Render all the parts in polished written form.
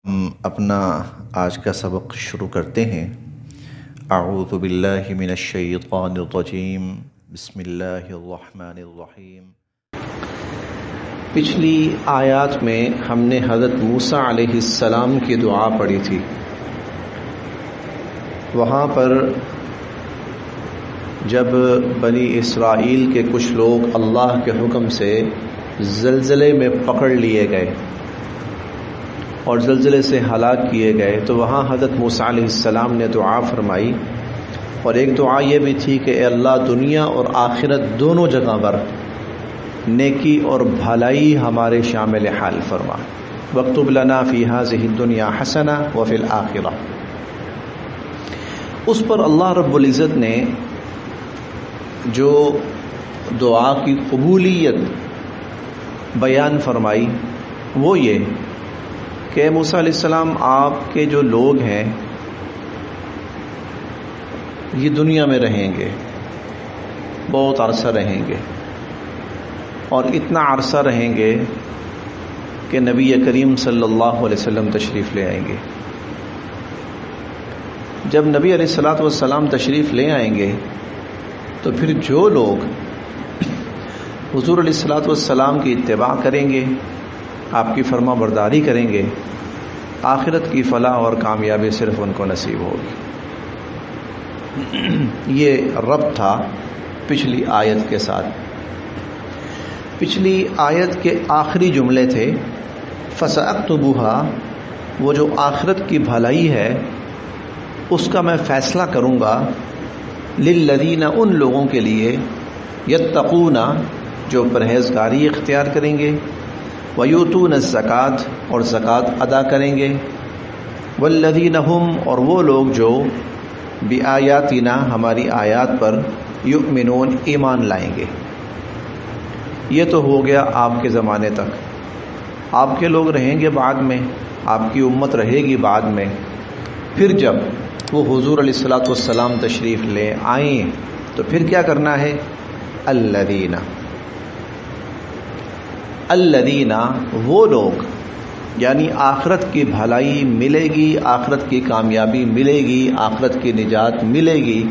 ہم اپنا آج کا سبق شروع کرتے ہیں۔ اعوذ باللہ من الشیطان الرجیم، بسم اللہ الرحمن الرحیم۔ پچھلی آیات میں ہم نے حضرت موسیٰ علیہ السلام کی دعا پڑھی تھی۔ وہاں پر جب بنی اسرائیل کے کچھ لوگ اللہ کے حکم سے زلزلے میں پکڑ لیے گئے اور زلزلے سے ہلاک کیے گئے، تو وہاں حضرت موسیٰ علیہ السلام نے دعا فرمائی، اور ایک دعا یہ بھی تھی کہ اے اللہ، دنیا اور آخرت دونوں جگہ پر نیکی اور بھلائی ہمارے شامل حال فرما، واکتب لنا فی ہذہ الدنیا حسنہ وفی الآخرہ۔ اس پر اللہ رب العزت نے جو دعا کی قبولیت بیان فرمائی وہ یہ کہ موسیٰ علیہ السلام، آپ کے جو لوگ ہیں یہ دنیا میں رہیں گے، بہت عرصہ رہیں گے، اور اتنا عرصہ رہیں گے کہ نبی کریم صلی اللہ علیہ وسلم تشریف لے آئیں گے۔ جب نبی علیہ الصلوۃ والسلام تشریف لے آئیں گے تو پھر جو لوگ حضور علیہ الصلوۃ والسلام کی اتباع کریں گے، آپ کی فرما برداری کریں گے، آخرت کی فلاح اور کامیابی صرف ان کو نصیب ہوگی۔ یہ ربط تھا پچھلی آیت کے ساتھ۔ پچھلی آیت کے آخری جملے تھے فَسَأَكْتُبُهَا، وہ جو آخرت کی بھلائی ہے اس کا میں فیصلہ کروں گا، لِلَّذِينَ، ان لوگوں کے لیے، يَتَّقُونَ، جو پرہیزگاری اختیار کریں گے، وَيُؤْتُونَ الزَّكَاةَ، اور زکوٰۃ ادا کریں گے، وَالَّذِينَ هُمْ، اور وہ لوگ جو بِآيَاتِنَا، ہماری آیات پر، يُؤْمِنُونَ، ایمان لائیں گے۔ یہ تو ہو گیا آپ کے زمانے تک، آپ کے لوگ رہیں گے بعد میں، آپ کی امت رہے گی بعد میں۔ پھر جب وہ حضور علیہ الصلوۃ والسلام تشریف لے آئیں تو پھر کیا کرنا ہے؟ الذین، الذین، وہ لوگ، یعنی آخرت کی بھلائی ملے گی، آخرت کی کامیابی ملے گی، آخرت کی نجات ملے گی،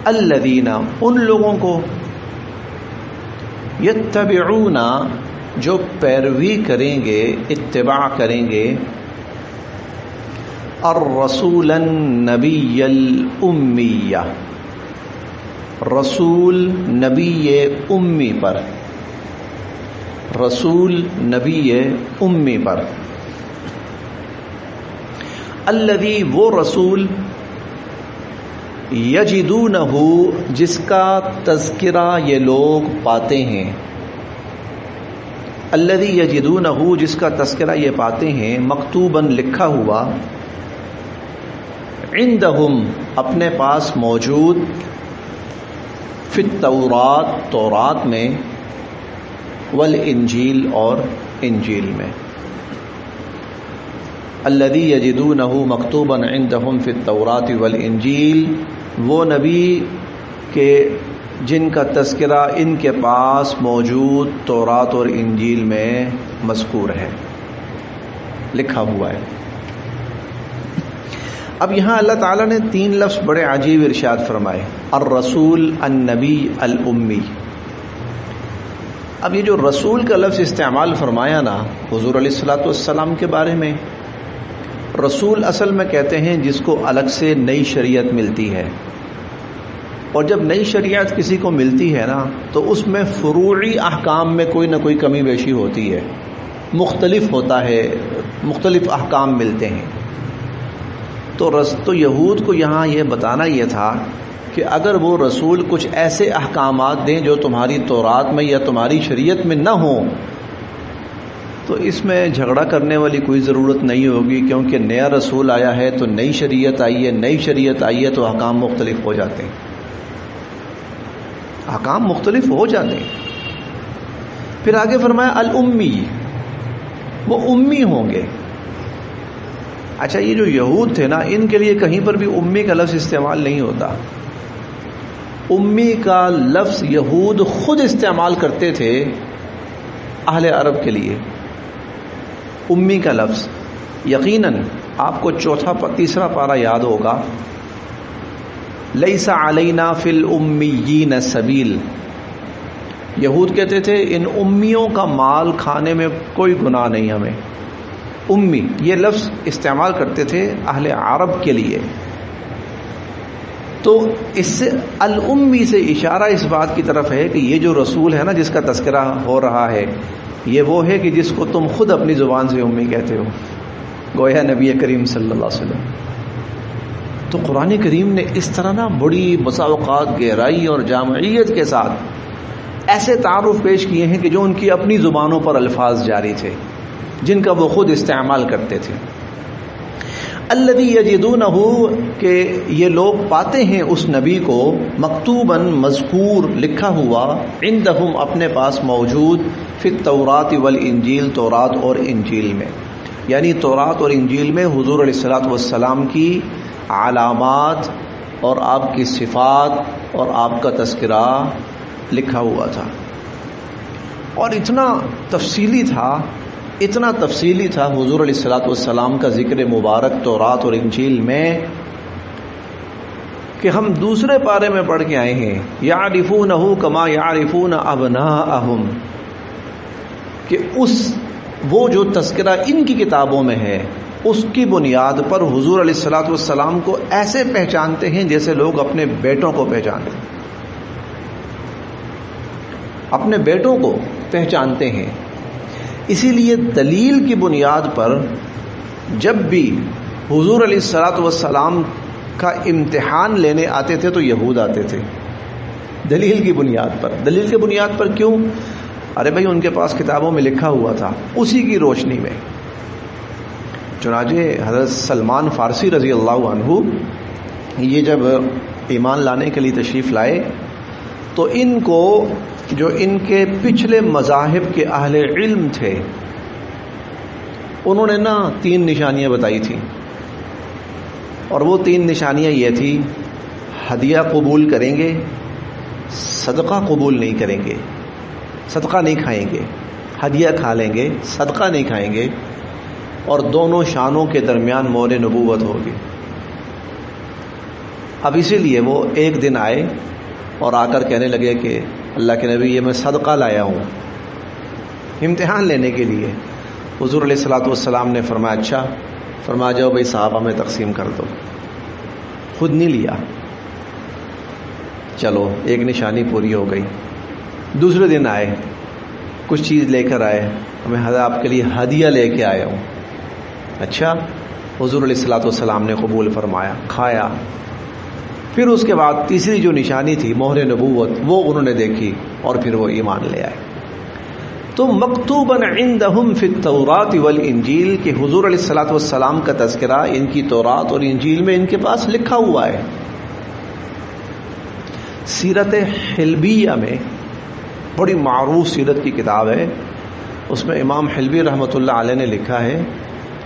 الذین، ان لوگوں کو، یتبعون، جو پیروی کریں گے، اتباع کریں گے، الرسول النبی الامی، رسول نبی امی پر، رسول نبی امی پر، الذی، وہ رسول، یجدونہ، جس کا تذکرہ یہ لوگ پاتے ہیں، الذی یجدونہ، جس کا تذکرہ یہ پاتے ہیں، مکتوباً، لکھا ہوا، عندہم، اپنے پاس موجود، فی التوراۃ، تورات میں، والانجیل، اور انجیل میں۔ الذی یجدونہ مکتوباً عندہم فی التوراۃ والانجیل، وہ نبی کے جن کا تذکرہ ان کے پاس موجود تورات اور انجیل میں مذکور ہے، لکھا ہوا ہے۔ اب یہاں اللہ تعالیٰ نے تین لفظ بڑے عجیب ارشاد فرمائے، الرسول، النبی، الامی۔ اب یہ جو رسول کا لفظ استعمال فرمایا نا حضور علیہ الصلوۃ والسلام کے بارے میں، رسول اصل میں کہتے ہیں جس کو الگ سے نئی شریعت ملتی ہے، اور جب نئی شریعت کسی کو ملتی ہے نا تو اس میں فروعی احکام میں کوئی نہ کوئی کمی بیشی ہوتی ہے، مختلف ہوتا ہے، مختلف احکام ملتے ہیں۔ تو یہود کو یہاں یہ بتانا یہ تھا کہ اگر وہ رسول کچھ ایسے احکامات دیں جو تمہاری تورات میں یا تمہاری شریعت میں نہ ہوں تو اس میں جھگڑا کرنے والی کوئی ضرورت نہیں ہوگی، کیونکہ نیا رسول آیا ہے تو نئی شریعت آئی ہے، نئی شریعت آئی ہے تو احکام مختلف ہو جاتے ہیں، احکام مختلف ہو جاتے ہیں۔ پھر آگے فرمایا الامی، وہ امی ہوں گے۔ اچھا، یہ جو یہود تھے نا، ان کے لیے کہیں پر بھی امی کا لفظ استعمال نہیں ہوتا۔ امی کا لفظ یہود خود استعمال کرتے تھے اہل عرب کے لیے، امی کا لفظ، یقیناً آپ کو تیسرا پارہ یاد ہوگا، لیس علینا فی الامیین سبیل، یہود کہتے تھے ان امیوں کا مال کھانے میں کوئی گناہ نہیں ہمیں. امی یہ لفظ استعمال کرتے تھے اہل عرب کے لیے. تو اس سے الامی سے اشارہ اس بات کی طرف ہے کہ یہ جو رسول ہے نا جس کا تذکرہ ہو رہا ہے، یہ وہ ہے کہ جس کو تم خود اپنی زبان سے امی کہتے ہو، گویا نبی کریم صلی اللہ علیہ وسلم. تو قرآن کریم نے اس طرح نا بڑی مساوقات، گہرائی اور جامعیت کے ساتھ ایسے تعارف پیش کیے ہیں کہ جو ان کی اپنی زبانوں پر الفاظ جاری تھے، جن کا وہ خود استعمال کرتے تھے. الذی یجدونہ، کہ یہ لوگ پاتے ہیں اس نبی کو مکتوباً مذکور لکھا ہوا، عندہم اپنے پاس موجود، فی التوراۃ والانجیل تورات اور انجیل میں، یعنی تورات اور انجیل میں حضور علیہ الصلوۃ والسلام کی علامات اور آپ کی صفات اور آپ کا تذکرہ لکھا ہوا تھا. اور اتنا تفصیلی تھا حضور علیہ الصلوۃ والسلام کا ذکر مبارک تورات اور انجیل میں کہ ہم دوسرے پارے میں پڑھ کے آئے ہیں، یعرفونہ کما یعرفون ابناءہم، کہ وہ جو تذکرہ ان کی کتابوں میں ہے اس کی بنیاد پر حضور علیہ الصلوۃ والسلام کو ایسے پہچانتے ہیں جیسے لوگ اپنے بیٹوں کو پہچانتے ہیں، اپنے بیٹوں کو پہچانتے ہیں. اسی لیے دلیل کی بنیاد پر جب بھی حضور علیہ الصلوۃ والسلام کا امتحان لینے آتے تھے تو یہود آتے تھے دلیل کی بنیاد پر. دلیل کی بنیاد پر کیوں؟ ارے بھائی ان کے پاس کتابوں میں لکھا ہوا تھا، اسی کی روشنی میں. چنانچہ حضرت سلمان فارسی رضی اللہ عنہ یہ جب ایمان لانے کے لیے تشریف لائے تو ان کو جو ان کے پچھلے مذاہب کے اہل علم تھے انہوں نے 3 نشانیاں بتائی تھیں، اور وہ 3 نشانیاں یہ تھی: ہدیہ قبول کریں گے، صدقہ قبول نہیں کریں گے، صدقہ نہیں کھائیں گے، ہدیہ کھا لیں گے، صدقہ نہیں کھائیں گے، اور دونوں شانوں کے درمیان مہر نبوت ہوگی. اب اسی لیے وہ ایک دن آئے اور آ کر کہنے لگے کہ اللہ کے نبی یہ میں صدقہ لایا ہوں امتحان لینے کے لیے. حضور علیہ الصلوۃ والسلام نے فرمایا اچھا، فرمایا جاؤ بھائی صحابہ میں تقسیم کر دو. خود نہیں لیا، چلو ایک نشانی پوری ہو گئی. دوسرے دن آئے، کچھ چیز لے کر آئے، میں آپ کے لیے ہدیہ لے کے آیا ہوں. اچھا، حضور علیہ الصلوۃ والسلام نے قبول فرمایا، کھایا. پھر اس کے بعد تیسری جو نشانی تھی مہر نبوت، وہ انہوں نے دیکھی اور پھر وہ ایمان لے آئے. تو مکتوباً عندہم فی التوراۃ والانجیل، کہ حضور علیہ الصلوۃ والسلام کا تذکرہ ان کی تورات اور انجیل میں ان کے پاس لکھا ہوا ہے. سیرت حلبیہ میں بڑی معروف سیرت کی کتاب ہے، اس میں امام حلبی رحمۃ اللہ علیہ نے لکھا ہے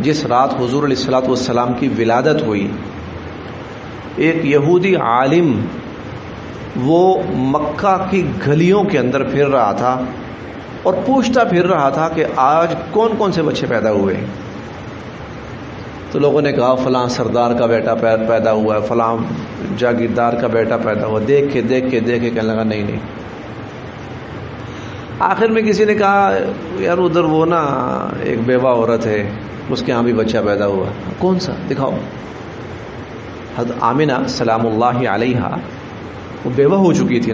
جس رات حضور علیہ الصلوۃ والسلام کی ولادت ہوئی، ایک یہودی عالم وہ مکہ کی گلیوں کے اندر پھر رہا تھا اور پوچھتا پھر رہا تھا کہ آج کون کون سے بچے پیدا ہوئے. تو لوگوں نے کہا فلاں سردار کا بیٹا پیدا ہوا ہے، فلاں جاگیردار کا بیٹا پیدا ہوا. دیکھ کے کہنے لگا نہیں. آخر میں کسی نے کہا یار ادھر وہ ایک بیوہ عورت ہے، اس کے ہاں بھی بچہ پیدا ہوا. کون سا دکھاؤ. حضرت آمنہ سلام اللہ علیہا وہ بیوہ ہو چکی تھی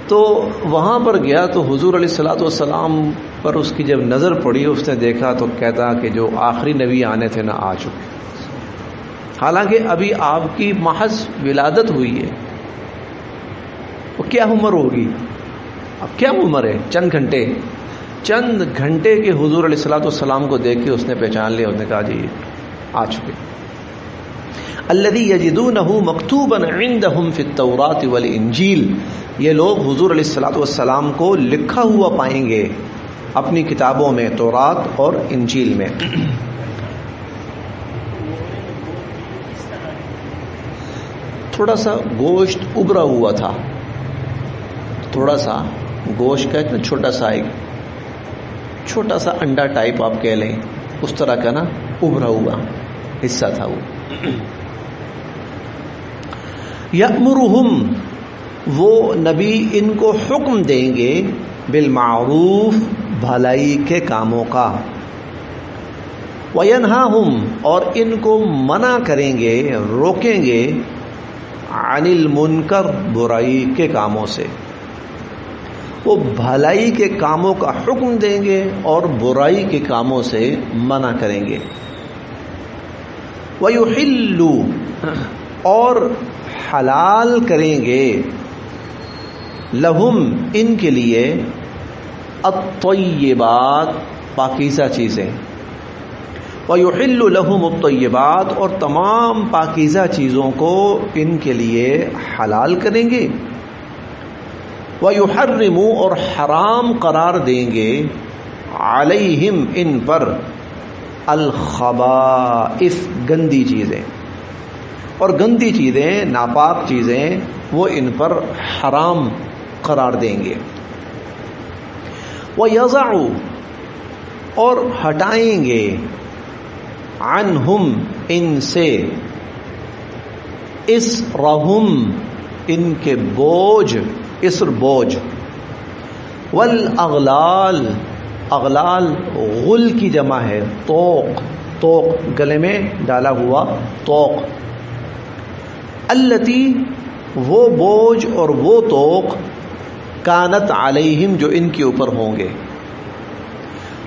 تو وہاں پر گیا تو حضور علیہ الصلوۃ والسلام پر اس کی جب نظر پڑی، اس نے دیکھا تو کہتا کہ جو آخری نبی آنے تھے آ چکے. حالانکہ ابھی آپ کی محض ولادت ہوئی ہے. وہ کیا عمر ہوگی؟ اب کیا عمر ہے؟ چند گھنٹے کے حضور علیہ الصلوۃ والسلام کو دیکھ کے اس نے پہچان لیا. اس نے کہا جی آ چکے. الذی یجدونہ مکتوبا عندہم فی التوراۃ والانجیل، یہ لوگ حضور علیہ الصلوۃ والسلام کو لکھا ہوا پائیں گے اپنی کتابوں میں، تورات اور انجیل میں. تھوڑا سا گوشت ابھرا ہوا تھا، تھوڑا سا گوشت کا چھوٹا سا انڈا ٹائپ آپ کہہ لیں، اس طرح کا ابھرا ہوا حصہ تھا وہ. یأمرہم، وہ نبی ان کو حکم دیں گے بالمعروف، بھلائی کے کاموں کا، وینہاہم، اور ان کو منع کریں گے، روکیں گے، عن المنکر، برائی کے کاموں سے. وہ بھلائی کے کاموں کا حکم دیں گے اور برائی کے کاموں سے منع کریں گے. وَيُحِلُّ، اور حلال کریں گے، لہم، ان کے لیے، الطیبات، پاکیزہ چیزیں. وَيُحِلُّ لَهُمُ الطَّيِّبَاتِ، اور تمام پاکیزہ چیزوں کو ان کے لیے حلال کریں گے. وَيُحَرِّمُ، اور حرام قرار دیں گے، علیہم، ان پر، الخبائث، گندی چیزیں. اور گندی چیزیں، ناپاک چیزیں، وہ ان پر حرام قرار دیں گے. وَيَضَعُ، اور ہٹائیں گے، عنہم، ان سے، اسرہم، ان کے بوجھ، اسر بوجھ. والاغلال، اغلال غل کی جمع ہے، طوق، طوق گلے میں ڈالا ہوا طوق. التی، وہ بوجھ اور وہ طوق، کانت علیہم، جو ان کے اوپر ہوں گے.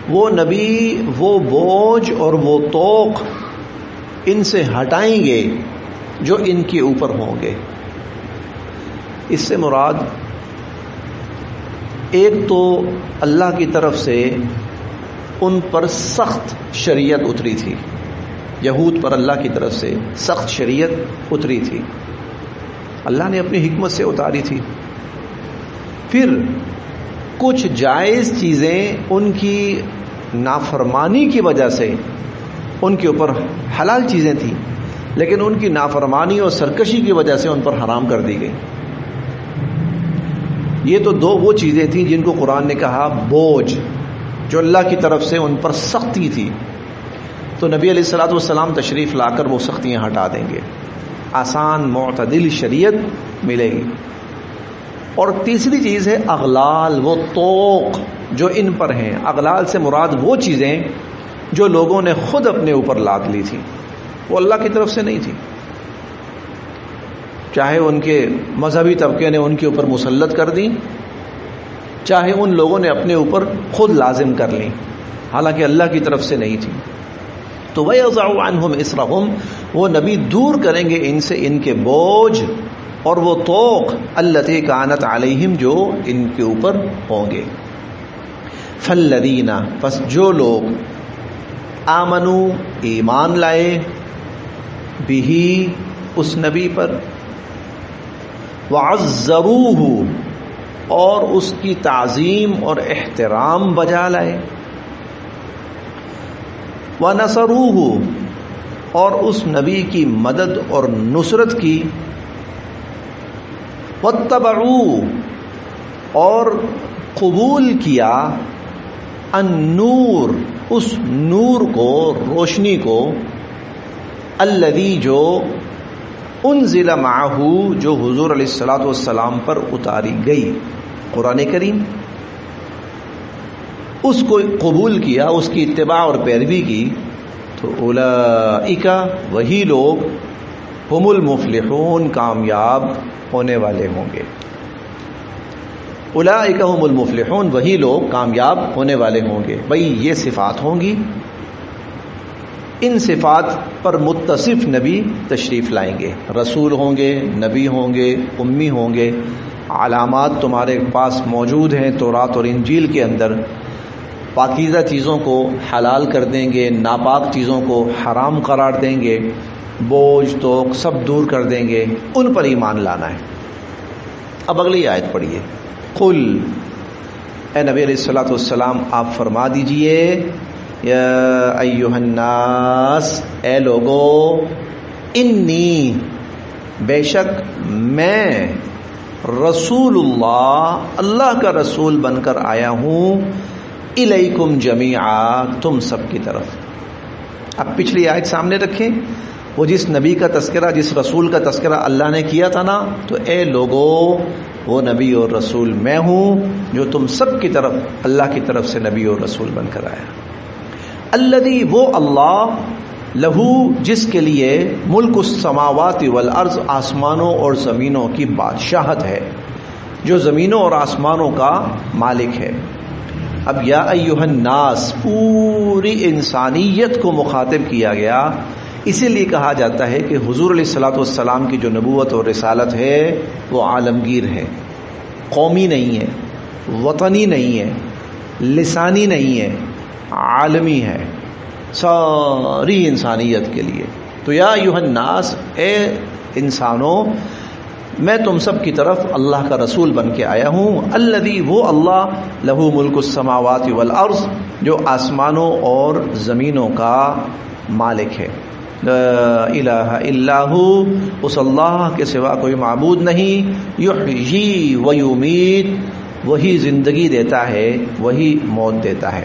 وہ نبی وہ بوجھ اور وہ طوق ان سے ہٹائیں گے جو ان کے اوپر ہوں گے. اس سے مراد ایک تو اللہ کی طرف سے ان پر سخت شریعت اتری تھی، یہود پر اللہ کی طرف سے سخت شریعت اتری تھی، اللہ نے اپنی حکمت سے اتاری تھی. پھر کچھ جائز چیزیں ان کی نافرمانی کی وجہ سے ان کے اوپر حلال چیزیں تھیں، لیکن ان کی نافرمانی اور سرکشی کی وجہ سے ان پر حرام کر دی گئی. یہ تو دو وہ چیزیں تھیں جن کو قرآن نے کہا بوجھ، جو اللہ کی طرف سے ان پر سختی تھی، تو نبی علیہ الصلوۃ والسلام تشریف لا کر وہ سختیاں ہٹا دیں گے، آسان معتدل شریعت ملے گی. اور تیسری چیز ہے اغلال، وہ طوق جو ان پر ہیں. اغلال سے مراد وہ چیزیں جو لوگوں نے خود اپنے اوپر لاد لی تھی، وہ اللہ کی طرف سے نہیں تھی، چاہے ان کے مذہبی طبقے نے ان کے اوپر مسلط کر دی، چاہے ان لوگوں نے اپنے اوپر خود لازم کر لی، حالانکہ اللہ کی طرف سے نہیں تھی. تو وَيَضَعُ عَنْهُمْ إِصْرَهُمْ، وہ نبی دور کریں گے ان سے ان کے بوجھ اور وہ طوق، التی کانت علیہم، جو ان کے اوپر ہوں گے. فالذین، پس جو لوگ، آمنو، ایمان لائے، بہی، اس نبی پر، وعزروہ، اور اس کی تعظیم اور احترام بجا لائے، ونصروہ، اور اس نبی کی مدد اور نصرت کی، واتبعوا، اور قبول کیا، النور، اس نور کو، روشنی کو، الذی، جو، انزل معہ، جو حضور علیہ الصلوۃ والسلام پر اتاری گئی، قرآن کریم. اس کو قبول کیا، اس کی اتباع اور پیروی کی، تو اولئک، وہی لوگ، ہم المفلحون، کامیاب ہونے والے ہوں گے. اولئک ہم المفلحون، وہی لوگ کامیاب ہونے والے ہوں گے. بھئی یہ صفات ہوں گی، ان صفات پر متصف نبی تشریف لائیں گے، رسول ہوں گے، نبی ہوں گے، امی ہوں گے. علامات تمہارے پاس موجود ہیں تورات اور انجیل کے اندر. پاکیزہ چیزوں کو حلال کر دیں گے، ناپاک چیزوں کو حرام قرار دیں گے، بوجھ توق سب دور کر دیں گے. ان پر ایمان لانا ہے. اب اگلی آیت پڑھیے. قل، اے نبی علیہ الصلوۃ والسلام آپ فرما دیجئے، یا ایھا الناس، اے لوگو، انی، بے شک میں، رسول اللہ، اللہ کا رسول بن کر آیا ہوں، الیکم جمیعا، تم سب کی طرف. اب پچھلی آیت سامنے رکھیں، وہ جس نبی کا تذکرہ، جس رسول کا تذکرہ اللہ نے کیا تھا نا، تو اے لوگو وہ نبی اور رسول میں ہوں جو تم سب کی طرف اللہ کی طرف سے نبی اور رسول بن کر آیا۔ الذی، وہ اللہ، لہو، جس کے لیے ملک السماوات والارض، آسمانوں اور زمینوں کی بادشاہت ہے، جو زمینوں اور آسمانوں کا مالک ہے۔ اب یا ایھا الناس، پوری انسانیت کو مخاطب کیا گیا، اسی لیے کہا جاتا ہے کہ حضور علیہ الصلوۃ والسلام کی جو نبوت اور رسالت ہے وہ عالمگیر ہے، قومی نہیں ہے، وطنی نہیں ہے، لسانی نہیں ہے، عالمی ہے، ساری انسانیت کے لیے۔ تو یا ایھا الناس، اے انسانوں، میں تم سب کی طرف اللہ کا رسول بن کے آیا ہوں۔ الذی، وہ اللہ، لہو ملک السماوات والارض، جو آسمانوں اور زمینوں کا مالک ہے۔ لا الہ الا ہو، اس اللہ کے سوا کوئی معبود نہیں۔ یحیی و یمیت، وہی زندگی دیتا ہے، وہی موت دیتا ہے۔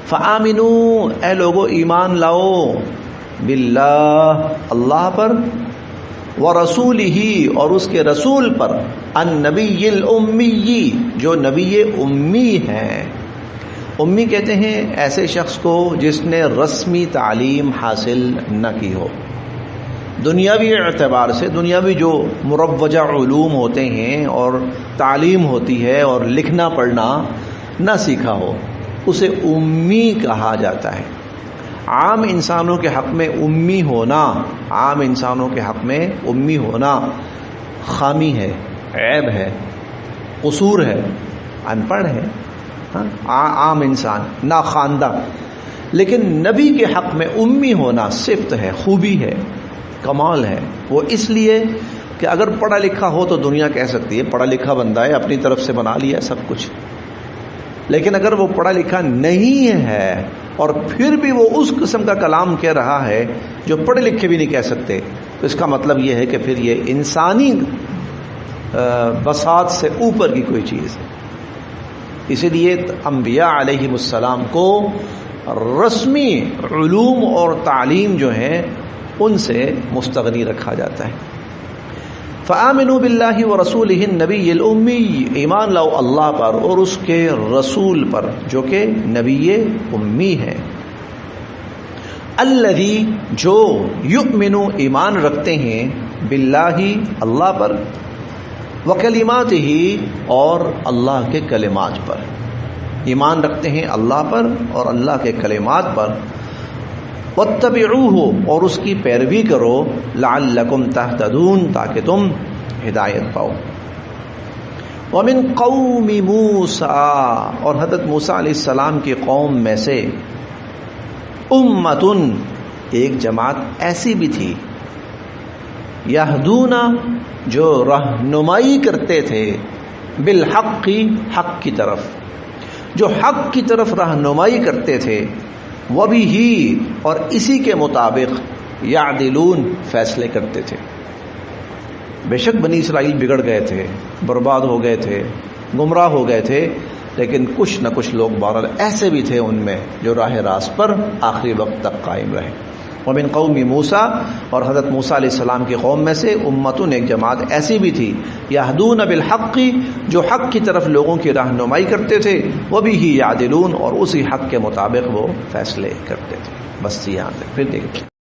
فآمنوا، اے لوگو ایمان لاؤ، باللہ، اللہ پر، ورسولہ، اور اس کے رسول پر، النبی الامی، جو نبی امی ہیں۔ امی کہتے ہیں ایسے شخص کو جس نے رسمی تعلیم حاصل نہ کی ہو، دنیاوی اعتبار سے، دنیاوی جو مروجہ علوم ہوتے ہیں اور تعلیم ہوتی ہے اور لکھنا پڑھنا نہ سیکھا ہو، اسے امی کہا جاتا ہے۔ عام انسانوں کے حق میں امی ہونا، عام انسانوں کے حق میں امی ہونا خامی ہے، عیب ہے، قصور ہے، ان پڑھ ہے، عام انسان، ناخواندہ۔ لیکن نبی کے حق میں امی ہونا صفت ہے، خوبی ہے، کمال ہے۔ وہ اس لیے کہ اگر پڑھا لکھا ہو تو دنیا کہہ سکتی ہے پڑھا لکھا بندہ ہے، اپنی طرف سے بنا لیا سب کچھ، لیکن اگر وہ پڑھا لکھا نہیں ہے اور پھر بھی وہ اس قسم کا کلام کہہ رہا ہے جو پڑھے لکھے بھی نہیں کہہ سکتے، تو اس کا مطلب یہ ہے کہ پھر یہ انسانی بساط سے اوپر کی کوئی چیز ہے۔ اسی لیے انبیاء علیہم السلام کو رسمی علوم اور تعلیم جو ہیں ان سے مستغنی رکھا جاتا ہے۔ فآمنوا باللہ ورسولہ النبی الامی، ایمان لاؤ اللہ پر اور اس کے رسول پر جو کہ نبی امی ہے۔ الذی، جو یؤمنو، ایمان رکھتے ہیں، باللہ، اللہ پر، وکلماتہ، اور اللہ کے کلمات پر، ایمان رکھتے ہیں اللہ پر اور اللہ کے کلمات پر۔ واتبعوہ، اور اس کی پیروی کرو، لعلکم تہتدون، تاکہ تم ہدایت پاؤ۔ ومن قوم موسیٰ، اور حضرت موسیٰ علیہ السلام کی قوم میں سے، امتن، ایک جماعت ایسی بھی تھی، یہدون، جو رہنمائی کرتے تھے، بالحق، حق کی طرف، جو حق کی طرف رہنمائی کرتے تھے، وبہ، اور اسی کے مطابق، یعدلون، فیصلے کرتے تھے۔ بے شک بنی اسرائیل بگڑ گئے تھے، برباد ہو گئے تھے، گمراہ ہو گئے تھے، لیکن کچھ نہ کچھ لوگ بہرحال ایسے بھی تھے ان میں جو راہ راست پر آخری وقت تک قائم رہے۔ ومن قوم موسیٰ، اور حضرت موسیٰ علیہ السلام کی قوم میں سے، امتن، ایک جماعت ایسی بھی تھی، یہدون بالحق، جو حق کی طرف لوگوں کی رہنمائی کرتے تھے، وبہ یعدلون، اور اسی حق کے مطابق وہ فیصلے کرتے تھے۔ بس یہاں تک، پھر دیکھیں۔